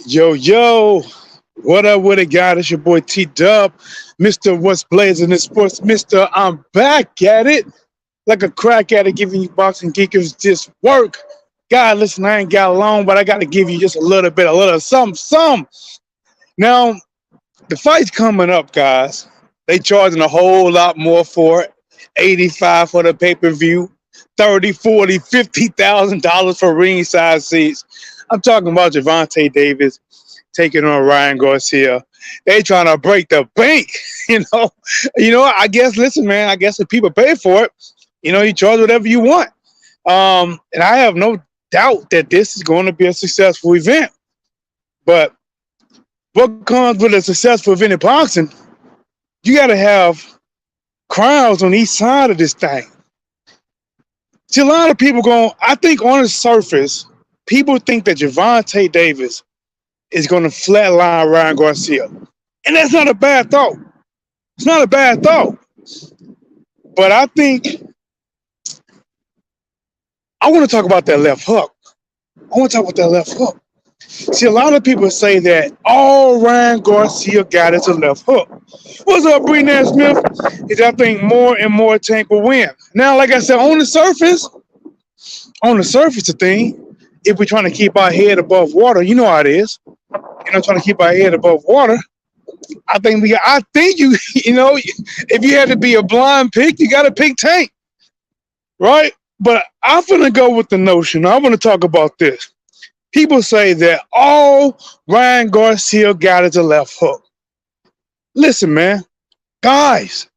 Yo, yo, what up with it, guy? It's your boy T Dub, Mr. What's Blazing in Sports, Mr. I'm back at it like a crack at it, giving you boxing geekers this work. God, listen, I ain't got long, but I got to give you just a little bit, a little something. Now, the fight's coming up, guys. They charging a whole lot more for it. 85 for the pay-per-view, 30, 40, $50,000 for ringside seats. I'm talking about Gervonta Davis taking on Ryan Garcia. They trying to break the bank, you know. I guess listen, man, I guess if people pay for it, you charge whatever you want. And I have no doubt that this is going to be a successful event. But what comes with a successful event in boxing, you got to have crowds on each side of this thing. See, a lot of people I think on the surface, people think that Gervonta Davis is going to flatline Ryan Garcia. And that's not a bad thought. It's not a bad thought. But I think I want to talk about that left hook. See, a lot of people say that all Ryan Garcia got is a left hook. What's up, Bree Smith? Is I think more and more Tank will win. Now, like I said, on the surface of thing, if we're trying to keep our head above water, you know how it is. Trying to keep our head above water. I think you, if you had to be a blind pick, you got to pick Tank, right? But I'm gonna go with the notion. I want to talk about this. People say that all Ryan Garcia got is a left hook. Listen, man, guys,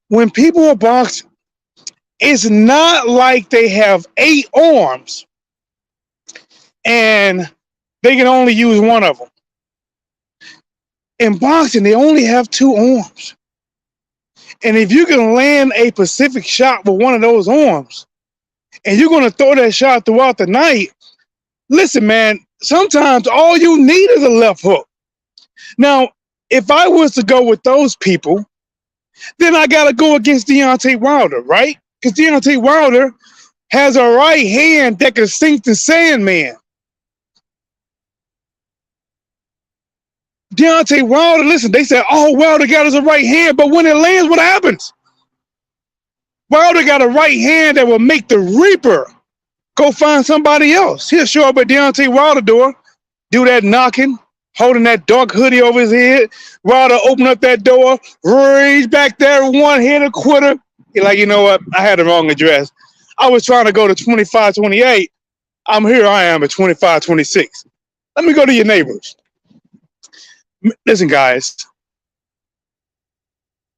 when people are boxing, it's not like they have 8 arms and they can only use one of them. In boxing, they only have 2 arms. And if you can land a specific shot with one of those arms, and you're going to throw that shot throughout the night, listen, man, sometimes all you need is a left hook. Now, if I was to go with those people, then I got to go against Deontay Wilder, right? Because Deontay Wilder has a right hand that can sink the Sandman. Deontay Wilder, listen, they said, Wilder got his right hand, but when it lands, what happens? Wilder got a right hand that will make the Reaper go find somebody else. He'll show up at Deontay Wilder door, do that knocking, holding that dark hoodie over his head. Wilder open up that door, reach back there, one hit a quitter. He's like, you know what? I had the wrong address. I was trying to go to 2528. Here I am at 2526. Let me go to your neighbors. Listen, guys,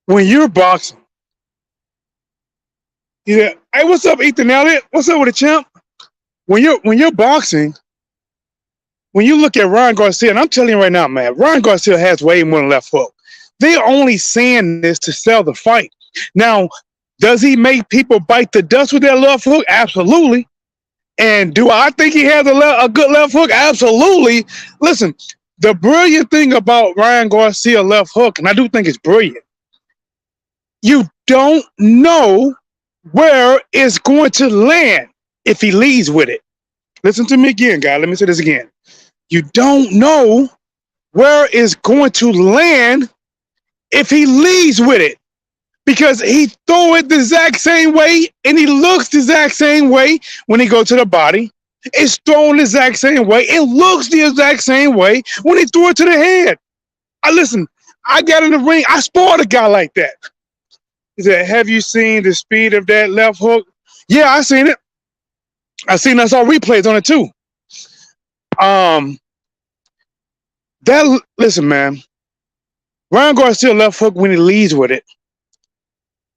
when you're boxing, hey, what's up, Ethan Elliott? What's up with the champ? When you're boxing, when you look at Ryan Garcia, and I'm telling you right now, man, Ryan Garcia has way more than left hook. They're only saying this to sell the fight. Now, does he make people bite the dust with that left hook? Absolutely. And do I think he has a good left hook? Absolutely. Listen, the brilliant thing about Ryan Garcia left hook, and I do think it's brilliant, you don't know where it's going to land if he leads with it. Listen to me again, guys. Let me say this again. You don't know where it's going to land if he leads with it. Because he throw it the exact same way and he looks the exact same way when he goes to the body. It's thrown the exact same way. It looks the exact same way when he threw it to the head. I got in the ring. I sparred a guy like that. He said, have you seen the speed of that left hook? Yeah, I seen it. I saw replays on it too. Listen, man. Ryan Garcia left hook when he leads with it.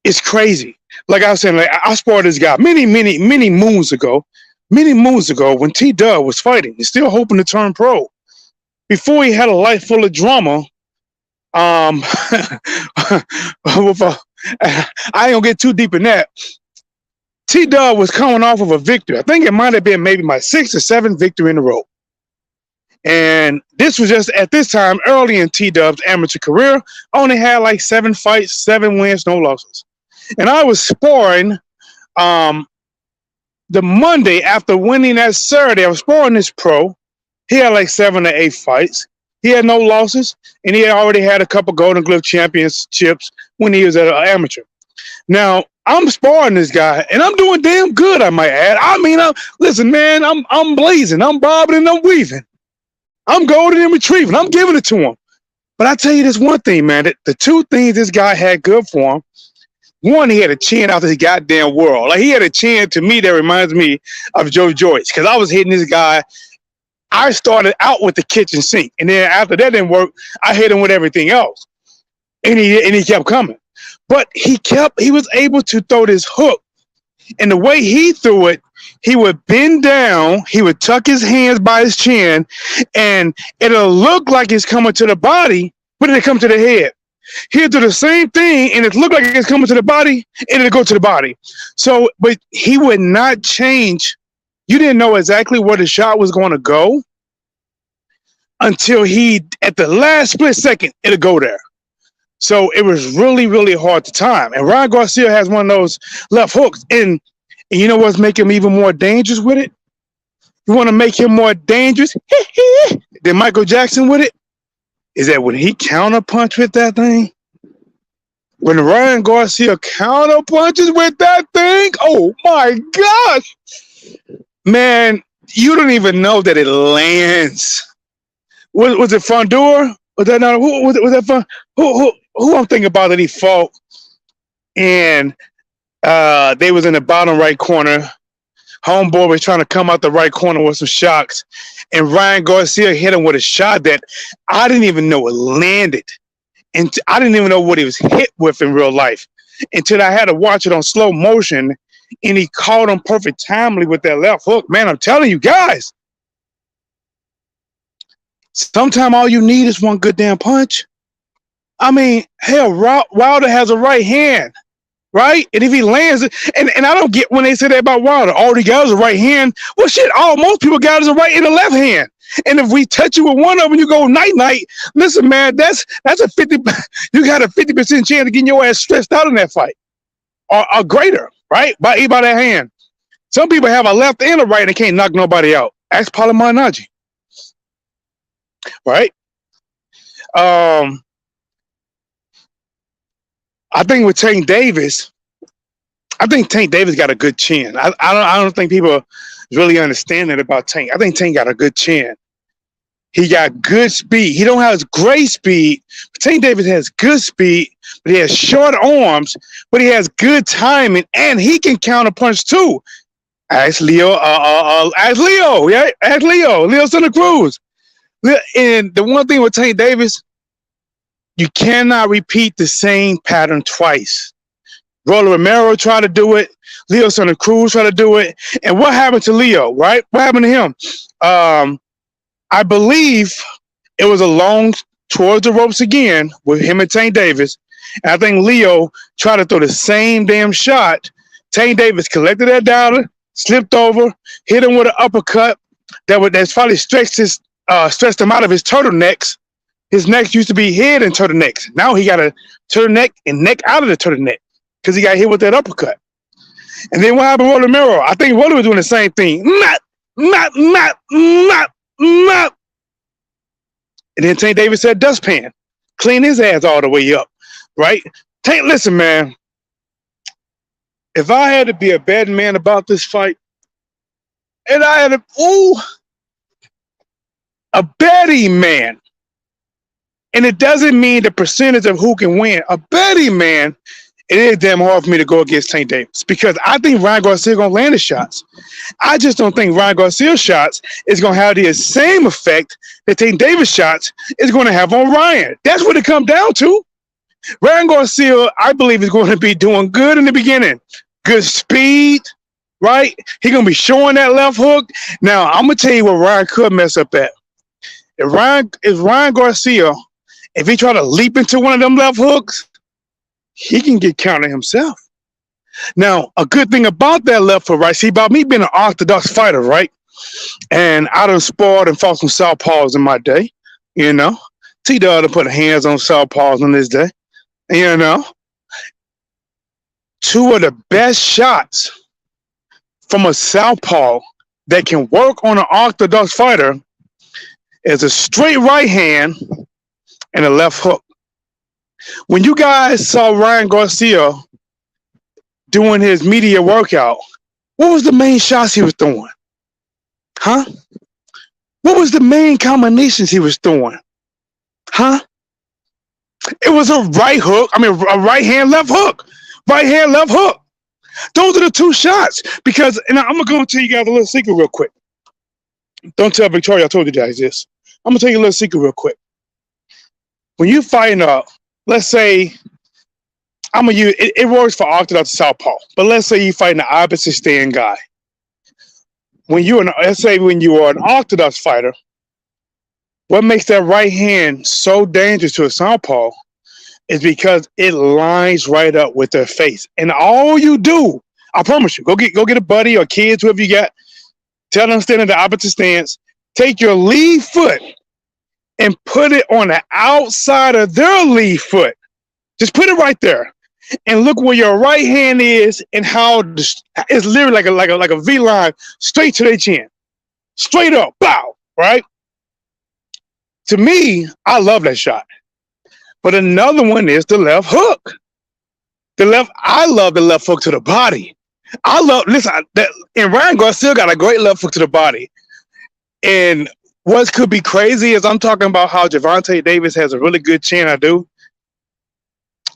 It's crazy. Like I was saying, I sparred this guy many moons ago. Many moons ago when T-Dub was fighting. He's still hoping to turn pro. Before he had a life full of drama, I ain't gonna get too deep in that. T-Dub was coming off of a victory. I think it might have been maybe my 6th or 7th victory in a row. And this was just at this time early in T-Dub's amateur career. I only had like 7 fights, 7 wins, no losses. And I was sparring the Monday after winning that Saturday. I was sparring this pro. He had like 7 or 8 fights. He had no losses, and he had already had a couple Golden Glove championships when he was an amateur. Now I'm sparring this guy, and I'm doing damn good. I might add. I mean, listen, man, I'm blazing, I'm bobbing, and I'm weaving, I'm golden and retrieving. I'm giving it to him. But I tell you this one thing, man. The two things this guy had good for him. One, he had a chin out of the goddamn world. Like he had a chin to me that reminds me of Joe Joyce, because I was hitting this guy. I started out with the kitchen sink, and then after that didn't work, I hit him with everything else, and he kept coming. But he was able to throw this hook, and the way he threw it, he would bend down, he would tuck his hands by his chin, and it'll look like it's coming to the body, but it'll come to the head. He'll do the same thing, and it look like it's coming to the body, and it'll go to the body. So, but he would not change. You didn't know exactly where the shot was going to go until at the last split second, it'll go there. So it was really, really hard to time. And Ryan Garcia has one of those left hooks. And you know what's making him even more dangerous with it? You want to make him more dangerous than Michael Jackson with it? Is that when he counterpunch with that thing? When Ryan Garcia counterpunches with that thing? Oh my gosh. Man, you don't even know that it lands. Was it Fondor? Was that not? Was that fun? Who I'm thinking about that he fought, and they was in the bottom right corner. Homeboy was trying to come out the right corner with some shots, and Ryan Garcia hit him with a shot that I didn't even know it landed, and I didn't even know what he was hit with in real life until I had to watch it on slow motion, and he caught him perfect timely with that left hook. Man, I'm telling you guys. Sometimes all you need is one good damn punch. I mean, hell, Wilder has a right hand, right? And if he lands it, and I don't get when they say that about Wilder, all he got is a right hand. Well, shit, most people got is a right and a left hand. And if we touch you with one of them, you go night. Listen, man, that's a 50. You got a 50% chance of getting your ass stressed out in that fight, or greater, right? By that hand. Some people have a left and a right and can't knock nobody out. Ask Paulo Malignaggi. Right? I think with Tank Davis, got a good chin. I don't think people really understand that about Tank. I think Tank got a good chin. He got good speed. He don't have great speed. Tank Davis has good speed, but he has short arms, but he has good timing, and he can counterpunch too. Ask Leo. Yeah, ask Leo. Leo Santa Cruz. And the one thing with Tank Davis, you cannot repeat the same pattern twice. Rolly Romero tried to do it. Leo Santa Cruz tried to do it. And what happened to Leo, right? What happened to him? I believe it was a long towards the ropes again with him and Tank Davis. And I think Leo tried to throw the same damn shot. Tank Davis collected that dollar, slipped over, hit him with an uppercut that's probably stretched him out of his turtlenecks. His neck used to be head and turtlenecks. Now he got a turtleneck and neck out of the turtleneck because he got hit with that uppercut. And then what happened with Romero? I think Rolly was doing the same thing. Not. And then Tank Davis said dustpan. Clean his ass all the way up. Right? Tank, listen, man. If I had to be a betting man about this fight, and I had a betting man, and it doesn't mean the percentage of who can win. A betting man, it is damn hard for me to go against Tank Davis because I think Ryan Garcia going to land his shots. I just don't think Ryan Garcia's shots is going to have the same effect that Tank Davis' shots is going to have on Ryan. That's what it comes down to. Ryan Garcia, I believe, is going to be doing good in the beginning. Good speed, right? He's going to be showing that left hook. Now, I'm going to tell you where Ryan could mess up at. If Ryan Garcia, if he try to leap into one of them left hooks, he can get counted himself. Now, a good thing about that left hook, right? See, about me being an orthodox fighter, right? And I done sparred and fought some southpaws in my day, you know. T-Dog done put hands on southpaws in this day, you know. Two of the best shots from a southpaw that can work on an orthodox fighter is a straight right hand and a left hook. When you guys saw Ryan Garcia doing his media workout, what was the main shots he was throwing? Huh? What was the main combinations he was throwing? Huh? It was a right hook. I mean, a right hand, left hook. Right hand, left hook. Those are the two shots. Because, and I'm going to tell you guys a little secret real quick. Don't tell Victoria I told you guys this. I'm going to tell you a little secret real quick. When you fighting let's say, I'm going to use, it works for orthodox southpaw, but let's say you fighting the opposite stand guy. Let's say when you are an orthodox fighter, what makes that right hand so dangerous to a southpaw is because it lines right up with their face. And all you do, I promise you, go get a buddy or kids, whoever you got, tell them stand in the opposite stance, take your lead foot and put it on the outside of their lead foot. Just put it right there. And look where your right hand is and how it's literally like a V line straight to their chin. Straight up, bow, right? To me, I love that shot. But another one is the left hook. I love the left hook to the body. And Ryan Garcia got a great left hook to the body. And what could be crazy is I'm talking about how Gervonta Davis has a really good chin, I do.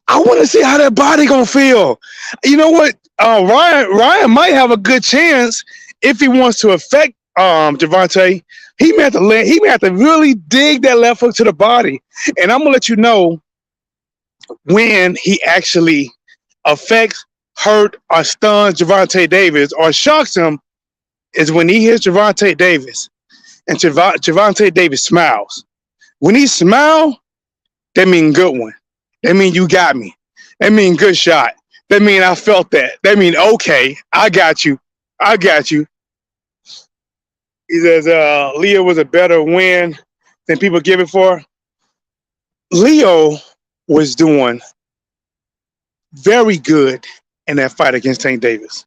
I want to see how that body gonna feel. You know what? Ryan might have a good chance if he wants to affect Gervonta. He may have to really dig that left hook to the body. And I'm gonna let you know when he actually affects, hurt, or stuns Gervonta Davis or shocks him is when he hits Gervonta Davis and Gervonta Davis smiles. When he smiles, that means good one. That means you got me. That means good shot. That means I felt that. That means, okay, I got you. I got you. He says, Leo was a better win than people give it for. Leo was doing very good in that fight against Tank Davis.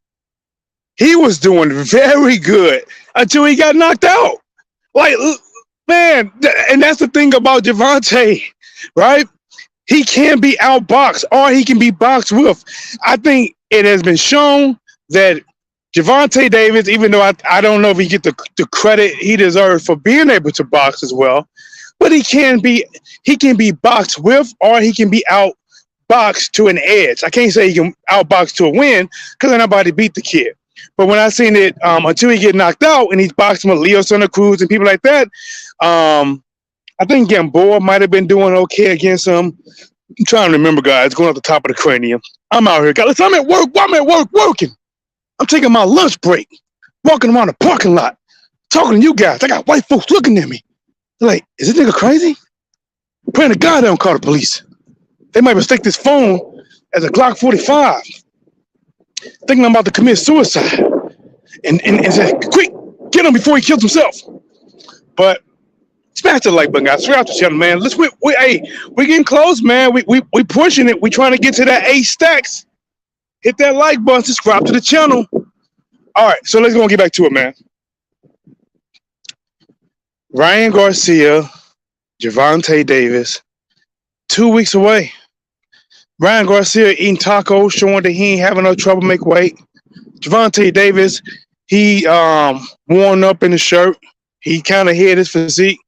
He was doing very good until he got knocked out. Like, man, and that's the thing about Gervonta, right? He can be outboxed or he can be boxed with. I think it has been shown that Gervonta Davis, even though I don't know if he get the credit he deserves for being able to box as well, but he can be boxed with or he can be outboxed to an edge. I can't say he can outbox to a win because nobody beat the kid. But when I seen it, until he get knocked out and he's boxing with Leo Santa Cruz and people like that, I think Gamboa might have been doing okay against him. I'm trying to remember, guys, going off the top of the cranium. I'm out here, guys. I'm at work working. I'm taking my lunch break, walking around the parking lot, talking to you guys. I got white folks looking at me. They're like, is this nigga crazy? Praying to God they don't call the police. They might mistake this phone as a Glock 45, thinking I'm about to commit suicide. And say, quick, get him before he kills himself. But smash the like button, guys. Subscribe to the channel, man. We're getting close, man. We pushing it. We trying to get to that 8 stacks. Hit that like button. Subscribe to the channel. All right, so let's go and get back to it, man. Ryan Garcia, Gervonta Davis, 2 weeks away. Ryan Garcia eating tacos, showing that he ain't having no trouble make weight. Gervonta Davis, he worn up in the shirt. He kind of hid his physique.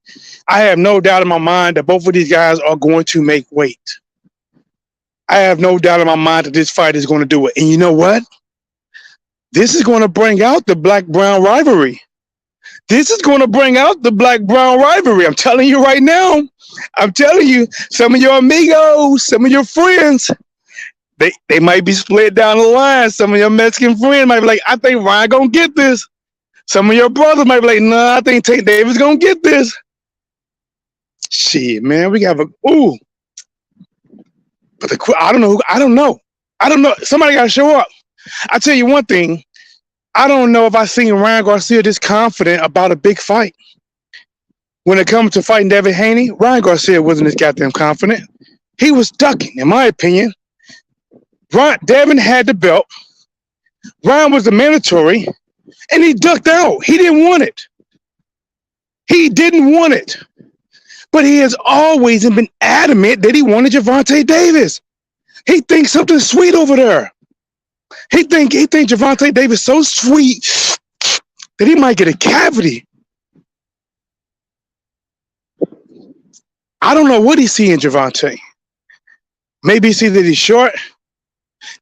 I have no doubt in my mind that both of these guys are going to make weight. I have no doubt in my mind that this fight is going to do it. And you know what? This is going to bring out the black-brown rivalry. This is going to bring out the black-brown rivalry. I'm telling you right now. I'm telling you, some of your amigos, some of your friends, they might be split down the line. Some of your Mexican friends might be like, I think Ryan going to get this. Some of your brothers might be like, nah, I think Tank Davis going to get this. Shit, man, we got ooh. But I don't know. Somebody got to show up. I tell you one thing. I don't know if I seen Ryan Garcia this confident about a big fight. When it comes to fighting Devin Haney, Ryan Garcia wasn't this goddamn confident. He was ducking, in my opinion. Devin had the belt. Ryan was the mandatory, and he ducked out. He didn't want it. He didn't want it, but he has always been adamant that he wanted Gervonta Davis. He thinks something sweet over there. He think Gervonta Davis so sweet that he might get a cavity. I don't know what he see in Gervonta. Maybe he see that he's short.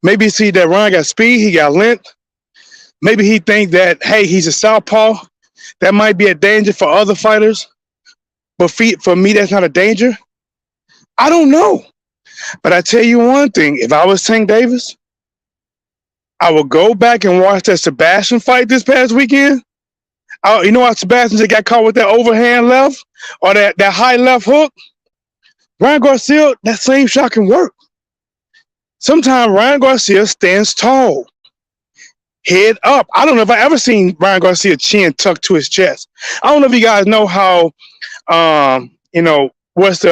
Maybe he see that Ryan got speed, he got length. Maybe he think that, hey, he's a southpaw. That might be a danger for other fighters. But for me, that's not a danger. I don't know. But I tell you one thing. If I was Tank Davis, I would go back and watch that Sebastian fight this past weekend. You know how Sebastian just got caught with that overhand left or that high left hook? Ryan Garcia, that same shot can work. Sometimes Ryan Garcia stands tall, head up. I don't know if I ever seen Ryan Garcia chin tucked to his chest. I don't know if you guys know how, what's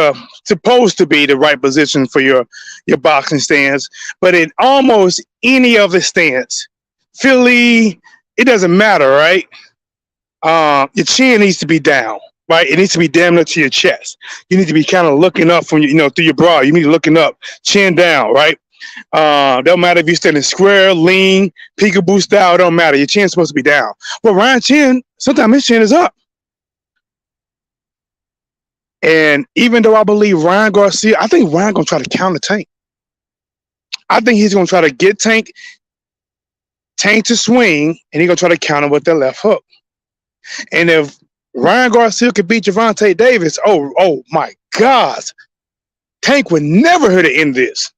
supposed to be the right position for your boxing stance, but in almost any of the stance, Philly, it doesn't matter, right? Your chin needs to be down, right? It needs to be damn near to your chest. You need to be kind of looking up from through your bra. You need to looking up, chin down, right? Don't matter if you're standing square, lean, peekaboo style. It don't matter. Your chin's supposed to be down. Well, Ryan's chin, sometimes his chin is up. And even though I believe Ryan Garcia, I think Ryan gonna try to counter Tank. I think he's gonna try to get Tank to swing, and he's gonna try to counter with that left hook. And if Ryan Garcia could beat Gervonta Davis, oh my God, Tank would never hear the end of this.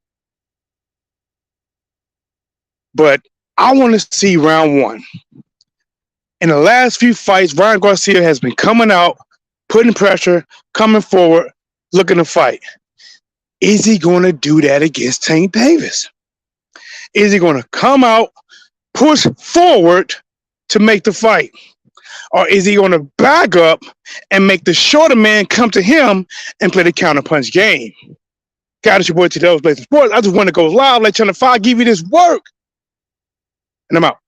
But I want to see round one. In the last few fights, Ryan Garcia has been coming out, putting pressure, coming forward, looking to fight. Is he going to do that against Tank Davis? Is he going to come out, push forward to make the fight? Or is he going to back up and make the shorter man come to him and play the counterpunch game? God, it's your boy T. Blazing Sports. I just want to go live, let Channel 5 give you this work. And I'm out.